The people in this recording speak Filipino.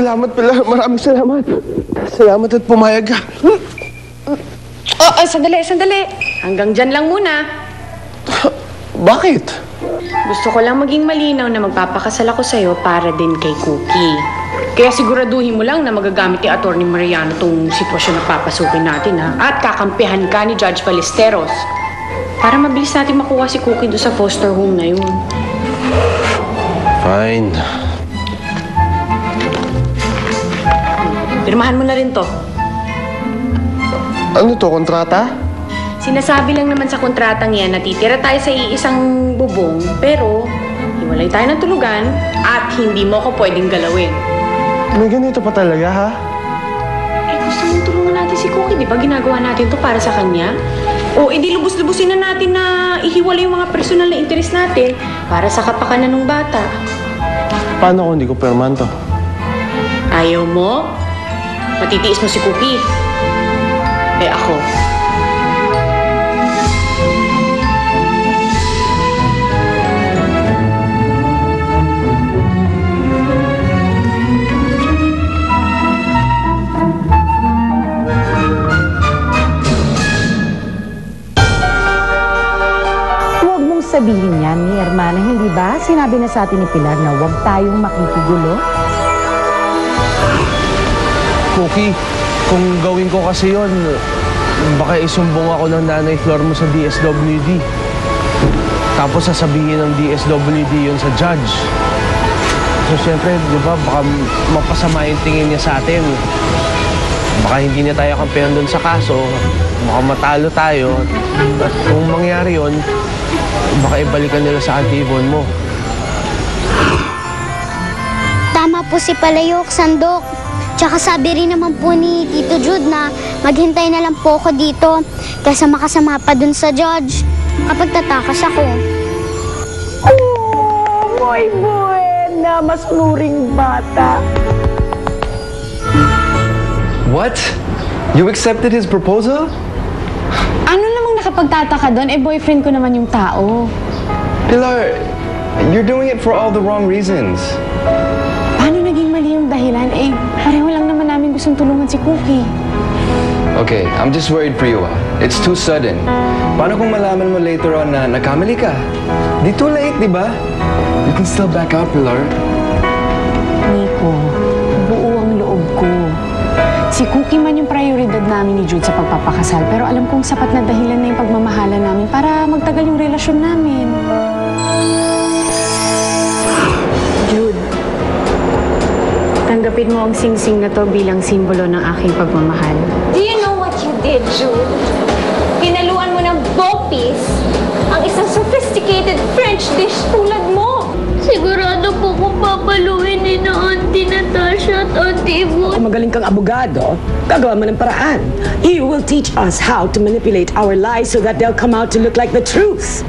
Salamat pala. Maraming salamat. Salamat at pumayag ka. Sandali. Hanggang dyan lang muna. Bakit? Gusto ko lang maging malinaw na magpapakasal ako sa'yo para din kay Cookie. Kaya siguraduhin mo lang na magagamit ni Atty. Mariano tong sitwasyon na papasukin natin, ha? At kakampihan ka ni Judge Ballesteros. Para mabilis natin makuha si Cookie doon sa foster home na yun. Fine. Pirmahan mo na rin to. Ano to, kontrata? Sinasabi lang naman sa kontratang yan na titira tayo sa iisang bubong, pero hiwalay tayo ng tulugan at hindi mo ako pwedeng galawin. May ganito pa talaga, ha? Gusto mong tulungan natin si Cookie, di ba? Ginagawa natin to para sa kanya. O, edi lubos-lubusin na natin na ihiwalay yung mga personal na interest natin para sa kapakanan ng bata. Paano kung hindi ko perman to? Ayaw mo? Matitiis mo si Cookie. Ako. Sabihin yan ni Hermana, hindi ba? Sinabi na sa atin ni Pilar na huwag tayong makikigulo. Cookie, kung gawin ko kasi yon, baka isumbong ako ng nanay Flor mo sa DSWD. Tapos sasabihin ng DSWD yun sa judge. So siyempre, di ba, baka mapasama yung tingin niya sa atin. Baka hindi niya tayo kampihan doon sa kaso. Baka matalo tayo. At kung mangyari yun, baka ibalikan nila sa Auntie Yvonne mo. Tama po si Palayok, Sandok. Tsaka sabi rin naman po ni Tito Jude na maghintay na lang po ako dito kaysa makasama pa dun sa judge kapag tatakas ako. Oh, boy, na mas luring bata. What? You accepted his proposal? Ano namang nakapagtataka doon? Boyfriend ko naman yung tao. Pilar, you're doing it for all the wrong reasons. Paano naging mali yung dahilan? Pareho lang naman namin gustong tulungan si Cookie. Okay, I'm just worried for you, ah. It's too sudden. Paano kung malaman mo later on na nagkamali ka? Di too late, di ba? You can still back out, Pilar. Nico, buo ang loob ko. Si Cookie man yung prioridad namin ni Jude sa pagpapakasal, pero alam kong sapat na dahilan na yung pagmamahala namin para magtagal yung relasyon namin. Jude, tanggapin mo ang sing-sing na to bilang simbolo ng aking pagmamahal. Do you know what you did, Jude? Pinaluan mo ng bopis ang isang sophisticated French dish tulad mo. Sigurado po kung papaluin ni na Auntie Natasha at Auntie Yvonne. Kung magaling kang abogado, gagawa mo ng paraan. You will teach us how to manipulate our lies so that they'll come out to look like the truth.